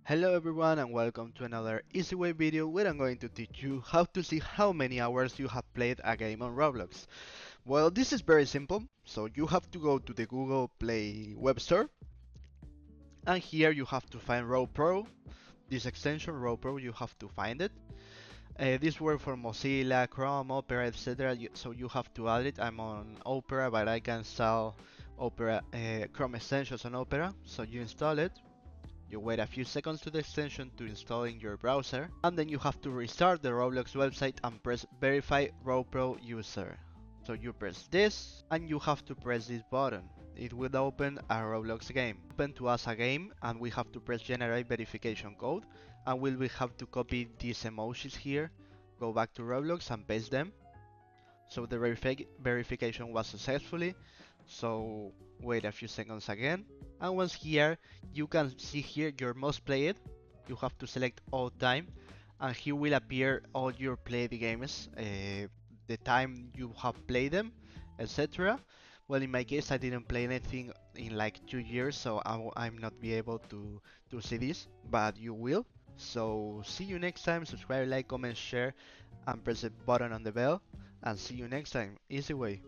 Hello everyone and welcome to another easy way video where I'm going to teach you how to see how many hours you have played a game on Roblox. Well, this is very simple, so you have to go to the Google Play web store and here you have to find RowPro. This extension RowPro, you have to find it. This works for Mozilla, Chrome, Opera, etc. So you have to add it. I'm on Opera, but I can install Opera Chrome extensions on Opera. So you install it. You wait a few seconds to the extension to install in your browser, and then you have to restart the Roblox website and press verify RowPro user. So you press this, and you have to press this button. It will open a Roblox game. Open to us a game, and we have to press generate verification code, and we will have to copy these emojis here, go back to Roblox and paste them. So the verification was successfully, so wait a few seconds again, and once here you can see here your most played. You have to select all time and here will appear all your played games, the time you have played them, etc. Well, in my case I didn't play anything in like 2 years, so I'm not be able to see this, but you will. So see you next time. Subscribe, like, comment, share, and press the button on the bell, and see you next time. Easy way.